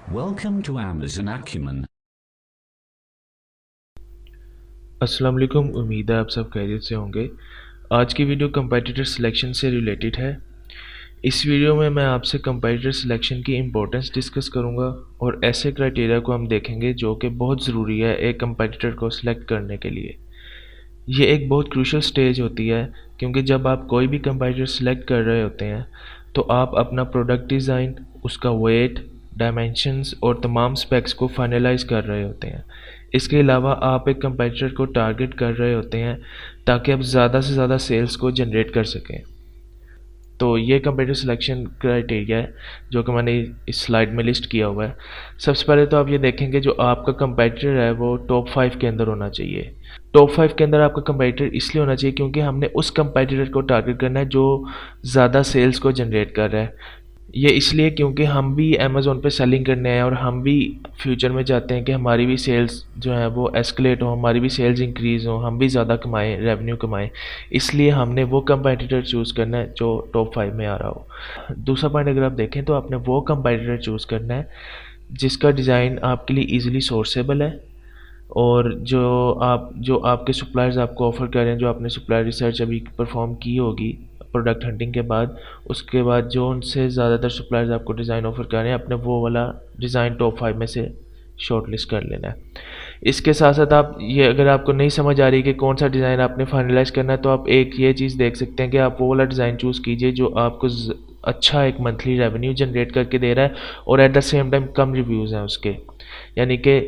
Welcome to Amazon Acumen. अस्सलाम वालेकुम। उम्मीद है आप सब खैरियत से होंगे। आज की वीडियो कंपेटिटर सिलेक्शन से रिलेटेड है। इस वीडियो में मैं आपसे कंपेटिटर सिलेक्शन की इम्पोर्टेंस डिस्कस करूंगा और ऐसे क्राइटेरिया को हम देखेंगे जो कि बहुत ज़रूरी है एक कंपेटिटर को सिलेक्ट करने के लिए। ये एक बहुत क्रूशल स्टेज होती है, क्योंकि जब आप कोई भी कंपेटिटर सिलेक्ट कर रहे होते हैं तो आप अपना प्रोडक्ट डिज़ाइन, उसका वेट, डायमेंशंस और तमाम स्पेक्स को फाइनलाइज कर रहे होते हैं। इसके अलावा आप एक कंपेटिटर को टारगेट कर रहे होते हैं ताकि आप ज़्यादा से ज़्यादा सेल्स को जनरेट कर सकें। तो ये कंपेटिटिव सिलेक्शन क्राइटेरिया है जो कि मैंने इस स्लाइड में लिस्ट किया हुआ है। सबसे पहले तो आप ये देखेंगे जो आपका कंपेटिटर है वो टॉप 5 के अंदर होना चाहिए। टॉप 5 के अंदर आपका कंपेटिटर इसलिए होना चाहिए क्योंकि हमने उस कंपेटिटर को टारगेट करना है जो ज़्यादा सेल्स को जनरेट कर रहा है। ये इसलिए क्योंकि हम भी अमेज़ोन पे सेलिंग करने हैं और हम भी फ्यूचर में चाहते हैं कि हमारी भी सेल्स जो है वो एस्केलेट हो, हमारी भी सेल्स इंक्रीज़ हो, हम भी ज़्यादा कमाएं, रेवेन्यू कमाएं। इसलिए हमने वो कंपेटिटर चूज़ करना है जो टॉप 5 में आ रहा हो। दूसरा पॉइंट अगर आप देखें तो आपने वो कंपेटिटर चूज़ करना है जिसका डिज़ाइन आपके लिए ईजिली सोर्सेबल है और जो आपके सप्लायर्स आपको ऑफ़र कर रहे हैं, जो आपने सप्लायर रिसर्च अभी परफॉर्म की होगी प्रोडक्ट हंटिंग के बाद, उसके बाद जो उनसे ज़्यादातर सप्लायर्स आपको डिज़ाइन ऑफ़र कर रहे हैं, अपने वो वाला डिज़ाइन टॉप 5 में से शॉर्ट लिस्ट कर लेना है। इसके साथ साथ आप ये अगर आपको नहीं समझ आ रही कि कौन सा डिज़ाइन आपने फाइनलाइज़ करना है तो आप एक ये चीज़ देख सकते हैं कि आप वो वाला डिज़ाइन चूज़ कीजिए जो आपको अच्छा एक मंथली रेवेन्यू जनरेट करके दे रहा है और at the same time come reviews हैं उसके, यानी कि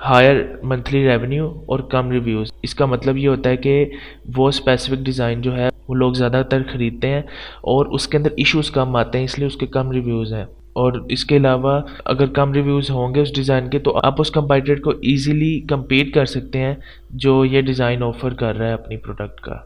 हायर मंथली रेवेन्यू और कम रिव्यूज़। इसका मतलब ये होता है कि वो स्पेसिफिक डिज़ाइन जो है वो लोग ज़्यादातर ख़रीदते हैं और उसके अंदर इश्यूज़ कम आते हैं, इसलिए उसके कम रिव्यूज़ हैं। और इसके अलावा अगर कम रिव्यूज़ होंगे उस डिज़ाइन के तो आप उस कंपेटिटर को ईज़िली कम्पीट कर सकते हैं जो ये डिज़ाइन ऑफ़र कर रहा है अपनी प्रोडक्ट का।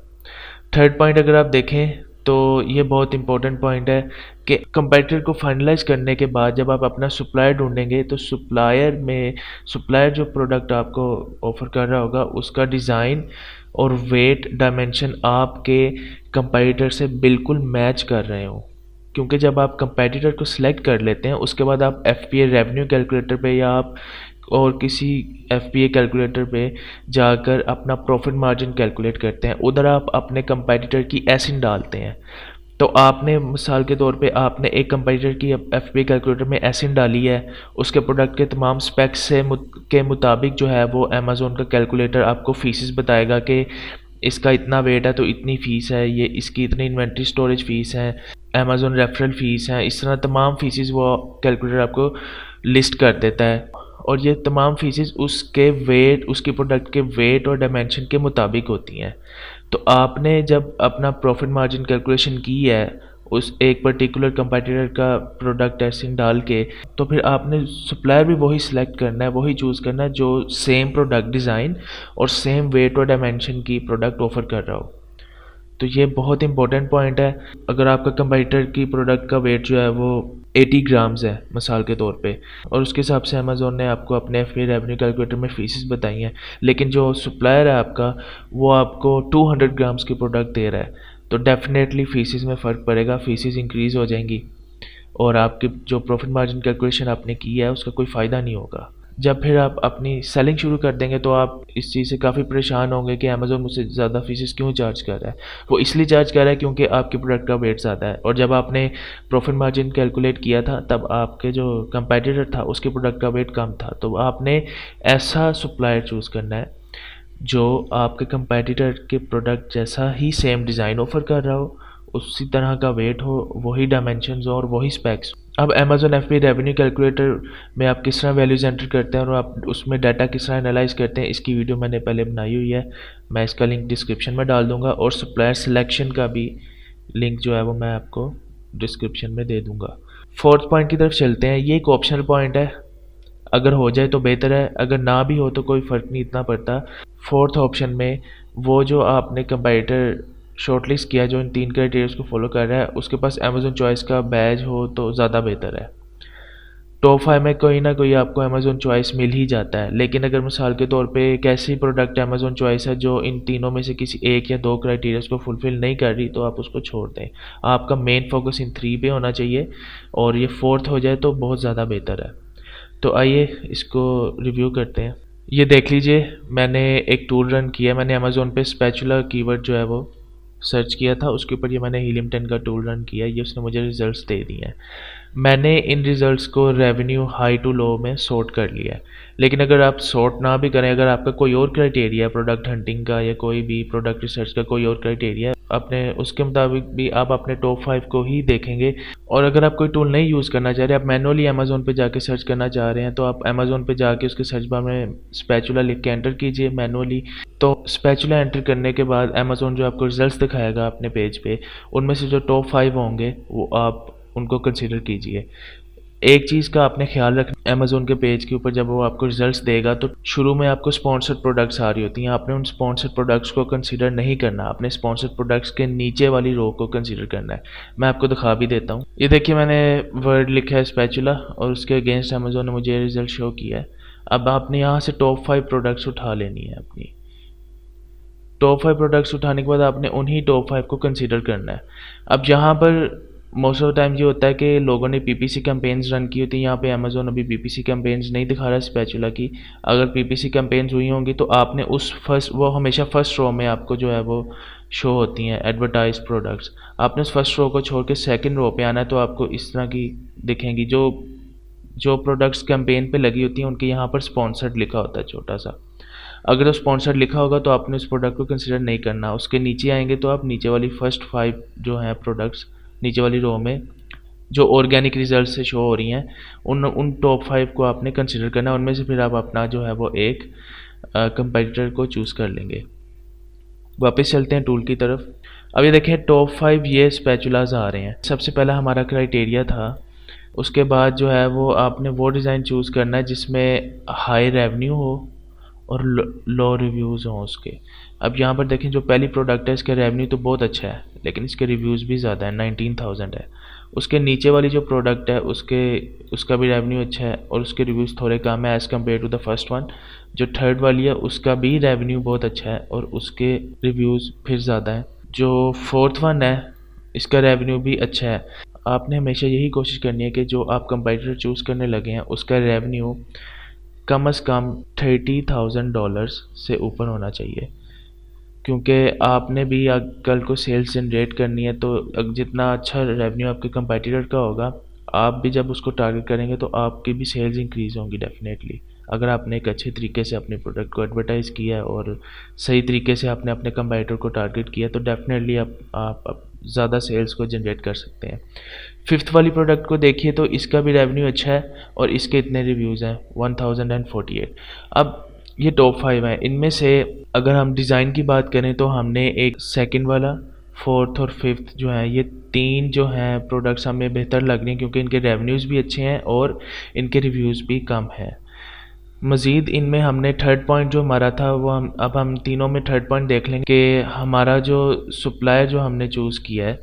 थर्ड पॉइंट अगर आप देखें तो ये बहुत इंपॉर्टेंट पॉइंट है कि कंपेटिटर को फाइनलाइज करने के बाद जब आप अपना सप्लायर ढूंढेंगे तो सप्लायर जो प्रोडक्ट आपको ऑफ़र कर रहा होगा उसका डिज़ाइन और वेट डायमेंशन आपके कंपेटिटर से बिल्कुल मैच कर रहे हो। क्योंकि जब आप कंपेटिटर को सिलेक्ट कर लेते हैं उसके बाद आप एफपीए रेवेन्यू कैलकुलेटर पे या आप और किसी एफपीए कैलकुलेटर पे जाकर अपना प्रॉफिट मार्जिन कैलकुलेट करते हैं, उधर आप अपने कंपेटिटर की एसिन डालते हैं। तो आपने मिसाल के तौर पे आपने एक कंपेटिटर की एफपीए कैलकुलेटर में एसिन डाली है, उसके प्रोडक्ट के तमाम स्पेक्स के मुताबिक जो है वो अमेज़ोन का कैलकुलेटर आपको फीसिस बताएगा कि इसका इतना वेट है तो इतनी फ़ीस है, ये इसकी इतनी इन्वेंट्री स्टोरेज फ़ीस है, अमेज़ोन रेफरल फ़ीस है, इस तरह तमाम फ़ीसिस वो कैलकुलेटर आपको लिस्ट कर देता है। और ये तमाम फ़ीसिस उसके वेट, उसकी प्रोडक्ट के वेट और डायमेंशन के मुताबिक होती हैं। तो आपने जब अपना प्रॉफिट मार्जिन कैलकुलेशन की है उस एक पर्टिकुलर कंपेटिटर का प्रोडक्ट एसिन डाल के, तो फिर आपने सप्लायर भी वही सिलेक्ट करना है, वही चूज़ करना है जो सेम प्रोडक्ट डिज़ाइन और सेम वेट और डायमेंशन की प्रोडक्ट ऑफ़र कर रहा हो। तो ये बहुत इंपॉर्टेंट पॉइंट है। अगर आपका कंपेटिटर की प्रोडक्ट का वेट जो है वो 80 ग्राम्स है मिसाल के तौर पे और उसके हिसाब से अमेज़ोन ने आपको अपने एफपीए रेवेन्यू कैलकुलेटर में फीसिस बताई हैं, लेकिन जो सप्लायर है आपका वो आपको 200 ग्राम्स की प्रोडक्ट दे रहा है, तो डेफिनेटली फीसिस में फ़र्क पड़ेगा, फीसिस इंक्रीज़ हो जाएंगी और आपकी जो प्रॉफिट मार्जिन कैलकुलेशन आपने की है उसका कोई फ़ायदा नहीं होगा। जब फिर आप अपनी सेलिंग शुरू कर देंगे तो आप इस चीज़ से काफ़ी परेशान होंगे कि अमेज़ोन मुझसे ज़्यादा फीसेस क्यों चार्ज कर रहा है। वो इसलिए चार्ज कर रहा है क्योंकि आपके प्रोडक्ट का वेट ज़्यादा है और जब आपने प्रॉफिट मार्जिन कैलकुलेट किया था तब आपके जो कंपेटिटर था उसके प्रोडक्ट का वेट कम था। तो आपने ऐसा सप्लायर चूज़ करना है जो आपके कंपेटिटर के प्रोडक्ट जैसा ही सेम डिज़ाइन ऑफ़र कर रहा हो, उसी तरह का वेट हो, वही डायमेंशंस हो और वही स्पेक्स। अब अमेज़न एफपीए रेवेन्यू कैलकुलेटर में आप किस तरह वैल्यूज़ एंटर करते हैं और आप उसमें डाटा किस तरह एनालाइज करते हैं, इसकी वीडियो मैंने पहले बनाई हुई है, मैं इसका लिंक डिस्क्रिप्शन में डाल दूंगा और सप्लायर सिलेक्शन का भी लिंक जो है वो मैं आपको डिस्क्रिप्शन में दे दूंगा। फोर्थ पॉइंट की तरफ चलते हैं। ये एक ऑप्शनल पॉइंट है, अगर हो जाए तो बेहतर है, अगर ना भी हो तो कोई फ़र्क नहीं इतना पड़ता। फोर्थ ऑप्शन में वो जो आपने कंपेटिटर शॉर्टलिस्ट किया जो इन 3 क्राइटेरिया को फॉलो कर रहा है उसके पास अमेज़न चॉइस का बैज हो तो ज़्यादा बेहतर है। टॉप 5 में कोई ना कोई आपको अमेज़न चॉइस मिल ही जाता है, लेकिन अगर मिसाल के तौर पे एक ऐसी प्रोडक्ट अमेज़न चॉइस है जो इन तीनों में से किसी एक या 2 क्राइटेरियाज को फुलफ़िल नहीं कर रही तो आप उसको छोड़ दें। आपका मेन फोकस इन 3 पे होना चाहिए और ये फोर्थ हो जाए तो बहुत ज़्यादा बेहतर है। तो आइए इसको रिव्यू करते हैं। ये देख लीजिए, मैंने एक टूल रन किया। मैंने अमेज़ोन पे स्पैचुला कीवर्ड जो है वो सर्च किया था, उसके ऊपर ये मैंने हीलियम 10 का टूल रन किया। ये उसने मुझे रिजल्ट्स दे दिए हैं। मैंने इन रिजल्ट्स को रेवेन्यू हाई टू लो में सॉर्ट कर लिया है। लेकिन अगर आप सॉर्ट ना भी करें, अगर आपका कोई और क्राइटेरिया है प्रोडक्ट हंटिंग का या कोई भी प्रोडक्ट रिसर्च का कोई और क्राइटेरिया है, अपने उसके मुताबिक भी आप अपने टॉप 5 को ही देखेंगे। और अगर आप कोई टूल नहीं यूज़ करना चाह रहे, आप मैनुअली अमेज़ोन पे जाके सर्च करना चाह रहे हैं, तो आप अमेज़ोन पे जाके उसके सर्च बार में स्पैचुला लिख के एंटर कीजिए मैनुअली। तो स्पैचुला एंटर करने के बाद अमेज़ोन जो आपको रिजल्ट्स दिखाएगा अपने पेज पे, उनमें से जो टॉप 5 होंगे वो आप उनको कंसीडर कीजिए। एक चीज़ का आपने ख्याल रखना, अमेज़ोन के पेज के ऊपर जब वो आपको रिजल्ट्स देगा तो शुरू में आपको स्पॉन्सर्ड प्रोडक्ट्स आ रही होती हैं। आपने उन स्पॉन्सर्ड प्रोडक्ट्स को कंसीडर नहीं करना, आपने स्पॉन्सर्ड प्रोडक्ट्स के नीचे वाली रो को कंसीडर करना है। मैं आपको दिखा भी देता हूँ। ये देखिए, मैंने वर्ड लिखा है स्पैचुला और उसके अगेंस्ट अमेज़ोन ने मुझे रिजल्ट शो किया है। अब आपने यहाँ से टॉप 5 प्रोडक्ट्स उठा लेनी है। अपनी टॉप 5 प्रोडक्ट्स उठाने के बाद आपने उन्हीं टॉप 5 को कंसीडर करना है। अब यहाँ पर मोस्ट ऑफ द टाइम ये होता है कि लोगों ने पीपीसी कैंपेन्स रन की होती हैं। यहाँ पे अमेज़ोन अभी पीपीसी कैंपेन्स नहीं दिखा रहा स्पैचुला की। अगर पीपीसी कैंपेन्स हुई होंगी तो आपने वो हमेशा फर्स्ट रो में आपको जो है वो शो होती हैं एडवर्टाइज प्रोडक्ट्स। आपने उस फर्स्ट रो को छोड़ के सेकेंड रो पे आना है, तो आपको इस तरह की दिखेंगी। जो प्रोडक्ट्स कैंपेन पे लगी होती हैं उनके यहाँ पर स्पॉन्सर्ड लिखा होता है छोटा सा। अगर वो स्पॉन्सर्ड लिखा होगा तो आपने उस प्रोडक्ट को कंसिडर नहीं करना। उसके नीचे आएंगे तो आप नीचे वाली फर्स्ट 5 जो हैं प्रोडक्ट्स नीचे वाली रो में जो ऑर्गेनिक रिजल्ट से शो हो रही हैं, उन टॉप 5 को आपने कंसिडर करना है। उनमें से फिर आप अपना जो है वो एक कंपेटिटर को चूज़ कर लेंगे। वापस चलते हैं टूल की तरफ। अब ये देखें, टॉप 5 ये स्पैचुलाज आ रहे हैं। सबसे पहला हमारा क्राइटेरिया था। उसके बाद जो है वो आपने वो डिज़ाइन चूज़ करना है जिसमें हाई रेवेन्यू हो और लो रिव्यूज़ हों उसके। अब यहाँ पर देखें, जो पहली प्रोडक्ट है इसका रेवेन्यू तो बहुत अच्छा है, लेकिन इसके रिव्यूज़ भी ज़्यादा है, 19,000 है। उसके नीचे वाली जो प्रोडक्ट है उसका भी रेवेन्यू अच्छा है और उसके रिव्यूज़ थोड़े कम है as compared to the first one. जो थर्ड वाली है उसका भी रेवेन्यू बहुत अच्छा है और उसके रिव्यूज़ फिर ज़्यादा है। जो फोर्थ वन है इसका रेवेन्यू भी अच्छा है। आपने हमेशा यही कोशिश करनी है कि जो आप कंपेटिटर चूज़ करने लगे हैं उसका रेवेन्यू कम से कम $30,000 से ऊपर होना चाहिए, क्योंकि आपने भी कल को सेल्स जनरेट करनी है। तो जितना अच्छा रेवेन्यू आपके कंपेटिटर का होगा, आप भी जब उसको टारगेट करेंगे तो आपकी भी सेल्स इंक्रीज़ होंगी डेफिनेटली। अगर आपने एक अच्छे तरीके से अपने प्रोडक्ट को एडवर्टाइज़ किया है और सही तरीके से आपने अपने कंपेटिटर को टारगेट किया, तो डेफिनेटली आप ज़्यादा सेल्स को जनरेट कर सकते हैं। फिफ्थ वाली प्रोडक्ट को देखिए तो इसका भी रेवेन्यू अच्छा है और इसके इतने रिव्यूज़ हैं 1048। अब ये टॉप 5 हैं। इनमें से अगर हम डिज़ाइन की बात करें तो हमने एक सेकंड वाला, फोर्थ और फिफ्थ जो है, ये 3 जो हैं प्रोडक्ट्स हमें बेहतर लग रही हैं क्योंकि इनके रेवेन्यूज़ भी अच्छे हैं और इनके रिव्यूज़ भी कम हैं। मज़ीद इनमें हमने थर्ड पॉइंट जो हमारा था वो हम तीनों में थर्ड पॉइंट देख लेंगे कि हमारा जो सप्लायर जो हमने चूज़ किया है,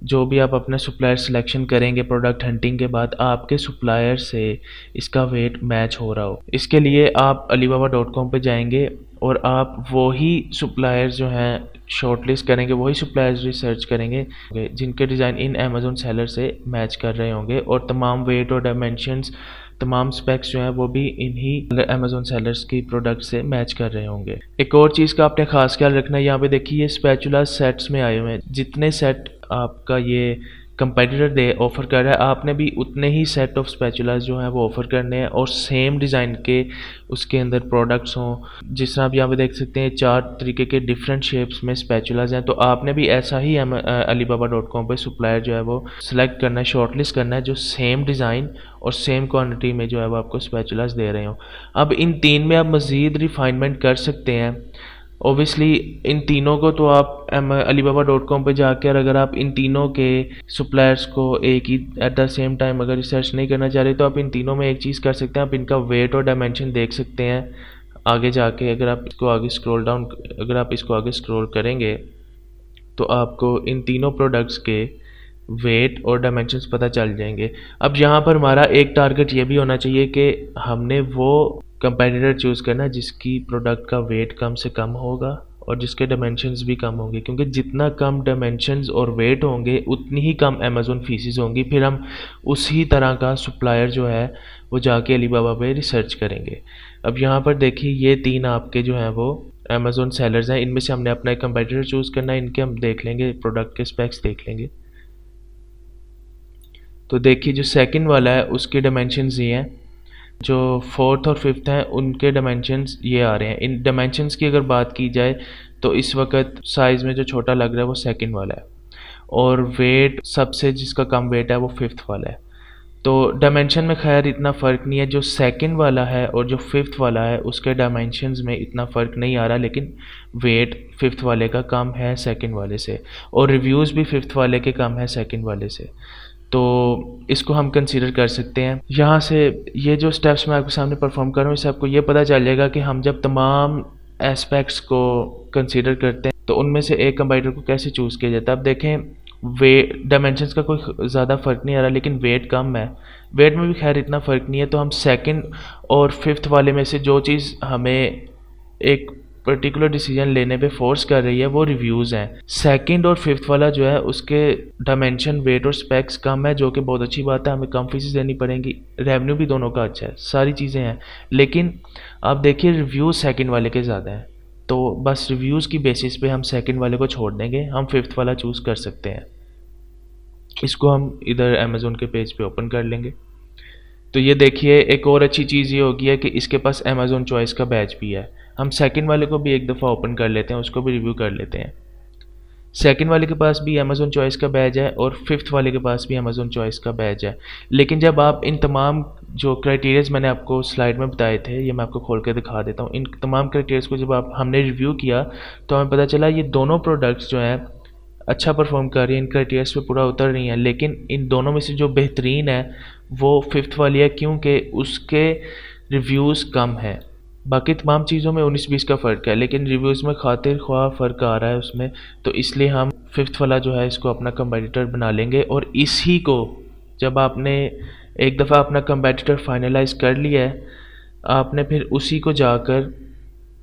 जो भी आप अपना सप्लायर सिलेक्शन करेंगे प्रोडक्ट हंटिंग के बाद, आपके सप्लायर से इसका वेट मैच हो रहा हो। इसके लिए आप alibaba.com पे जाएंगे और आप वही सप्लायर जो हैं शॉर्टलिस्ट करेंगे, वही सप्लायर्स रिसर्च करेंगे जिनके डिज़ाइन इन अमेज़ोन सेलर से मैच कर रहे होंगे और तमाम वेट और डायमेंशंस, तमाम स्पेक्स जो हैं वो भी इन्हीं अमेज़ोन सेलर्स की प्रोडक्ट से मैच कर रहे होंगे। एक और चीज़ का आपने खास ख्याल रखना है, यहाँ पे देखिए ये स्पैचुला सेट्स में आए हुए हैं। जितने सेट आपका ये कंपेटिटर ऑफ़र कर रहा है, आपने भी उतने ही सेट ऑफ स्पैचुलास जो हैं वो ऑफ़र करने हैं और सेम डिज़ाइन के उसके अंदर प्रोडक्ट्स हों। जिस तरह आप यहाँ पे देख सकते हैं 4 तरीके के डिफरेंट शेप्स में स्पैचुलास हैं, तो आपने भी ऐसा ही alibaba.com पे सप्लायर जो है वो सिलेक्ट करना है, शॉर्टलिस्ट करना है जो सेम डिज़ाइन और सेम क्वान्टिटी में जो है वो आपको स्पैचुलास दे रहे हों। अब इन 3 में आप मज़ीद रिफाइनमेंट कर सकते हैं। ओबियसली इन तीनों को तो आप alibaba.com पे जाकर अगर आप इन तीनों के सप्लायर्स को एक ही एट द सेम टाइम अगर रिसर्च नहीं करना चाह रहे, तो आप इन तीनों में एक चीज़ कर सकते हैं, आप इनका वेट और डायमेंशन देख सकते हैं आगे जाके। अगर आप इसको आगे स्क्रॉल करेंगे तो आपको इन तीनों प्रोडक्ट्स के वेट और डायमेंशंस पता चल जाएंगे। अब यहाँ पर हमारा एक टारगेट ये भी होना चाहिए कि हमने वो कंपेटिटर चूज़ करना है जिसकी प्रोडक्ट का वेट कम से कम होगा और जिसके डायमेंशंस भी कम होंगे, क्योंकि जितना कम डायमेंशंस और वेट होंगे उतनी ही कम अमेज़न फीसिस होंगी। फिर हम उसी तरह का सप्लायर जो है वो जाके अलीबाबा पे रिसर्च करेंगे। अब यहाँ पर देखिए ये 3 आपके जो हैं वो अमेज़न सेलर्स हैं, इनमें से हमने अपना एक कंपेटिटर चूज़ करना है। इनके हम देख लेंगे, प्रोडक्ट के स्पेक्स देख लेंगे। तो देखिए जो सेकंड वाला है उसके डायमेंशंस ये हैं, जो फोर्थ और फिफ्थ हैं उनके डायमेंशंस ये आ रहे हैं। इन डायमेंशंस की अगर बात की जाए तो इस वक्त साइज़ में जो छोटा लग रहा है वो सेकंड वाला है, और वेट सबसे जिसका कम वेट है वो फिफ्थ वाला है। तो डायमेंशन में खैर इतना फ़र्क नहीं है, जो सेकंड वाला है और जो फिफ्थ वाला है उसके डायमेंशंस में इतना फ़र्क नहीं आ रहा, लेकिन वेट फिफ्थ वाले का कम है सेकंड वाले से, और रिव्यूज़ भी फिफ्थ वाले के कम है सेकंड वाले से। तो इसको हम कंसीडर कर सकते हैं। यहाँ से ये जो स्टेप्स मैं आपके सामने परफॉर्म कर रहा हूँ, इससे आपको ये पता चल जाएगा कि हम जब तमाम एस्पेक्ट्स को कंसीडर करते हैं तो उनमें से एक कंपाइलर को कैसे चूज़ किया जाता है। अब देखें, वे डायमेंशंस का कोई ज़्यादा फ़र्क नहीं आ रहा, लेकिन वेट कम है। वेट में भी खैर इतना फ़र्क नहीं है, तो हम सेकंड और फिफ्थ वाले में से जो चीज़ हमें एक पर्टिकुलर डिसीजन लेने पे फोर्स कर रही है वो रिव्यूज़ हैं। सेकंड और फिफ्थ वाला जो है उसके डायमेंशन, वेट और स्पेक्स कम है, जो कि बहुत अच्छी बात है, हमें कम फीसेस देनी पड़ेंगी। रेवेन्यू भी दोनों का अच्छा है, सारी चीज़ें हैं, लेकिन आप देखिए रिव्यूज़ सेकंड वाले के ज़्यादा हैं। तो बस रिव्यूज़ की बेसिस पे हम सेकंड वाले को छोड़ देंगे, हम फिफ्थ वाला चूज़ कर सकते हैं। इसको हम इधर अमेज़न के पेज पे ओपन कर लेंगे। तो ये देखिए एक और अच्छी चीज़ ये होगी है कि इसके पास अमेज़न चॉइस का बैच भी है। हम सेकंड वाले को भी एक दफ़ा ओपन कर लेते हैं, उसको भी रिव्यू कर लेते हैं। सेकंड वाले के पास भी अमेज़न चॉइस का बैच है और फिफ्थ वाले के पास भी अमेज़न चॉइस का बैच है। लेकिन जब आप इन तमाम जो क्राइटेरियाज़ मैंने आपको स्लाइड में बताए थे, ये मैं आपको खोल के दिखा देता हूँ। इन तमाम क्राइटेरियाज़ को जब हमने रिव्यू किया तो हमें पता चला ये दोनों प्रोडक्ट्स जो हैं अच्छा परफॉर्म कर रही है, इन क्राइटेरियाज़ पे पूरा उतर रही हैं, लेकिन इन दोनों में से जो बेहतरीन है वो फिफ्थ वाली है, क्योंकि उसके रिव्यूज़ कम हैं। बाकी तमाम चीज़ों में 19-20 का फ़र्क है, लेकिन रिव्यूज़ में खातिर ख्वाह फ़र्क आ रहा है उसमें, तो इसलिए हम फिफ्थ वाला जो है इसको अपना कंपेटिटर बना लेंगे। और इसी को जब आपने एक दफ़ा अपना कंपेटिटर फाइनलाइज़ कर लिया है, आपने फिर उसी को जाकर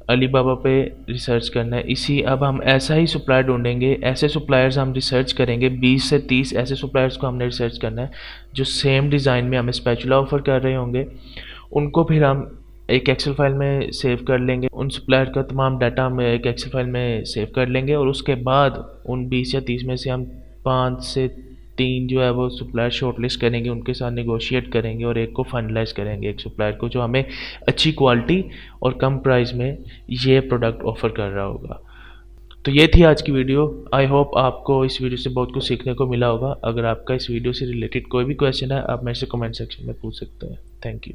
अलीबाबा पे रिसर्च करना है। अब हम ऐसा ही सप्लायर ढूंढेंगे, ऐसे सप्लायर्स हम रिसर्च करेंगे, 20 से 30 ऐसे सप्लायर्स को हमने रिसर्च करना है जो सेम डिज़ाइन में हमें स्पैचुला ऑफ़र कर रहे होंगे। उनको फिर हम एक एक्सेल फाइल में सेव कर लेंगे, उन सप्लायर का तमाम डाटा हम एक एक्सेल फाइल में सेव कर लेंगे, और उसके बाद उन 20 या 30 में से हम 5 से 3 जो है वो सप्लायर शॉर्टलिस्ट करेंगे, उनके साथ नेगोशिएट करेंगे और एक को फाइनलाइज करेंगे, एक सप्लायर को जो हमें अच्छी क्वालिटी और कम प्राइस में ये प्रोडक्ट ऑफ़र कर रहा होगा। तो ये थी आज की वीडियो। आई होप आपको इस वीडियो से बहुत कुछ सीखने को मिला होगा। अगर आपका इस वीडियो से रिलेटेड कोई भी क्वेश्चन है आप मेरे से कमेंट सेक्शन में पूछ सकते हैं। Thank you.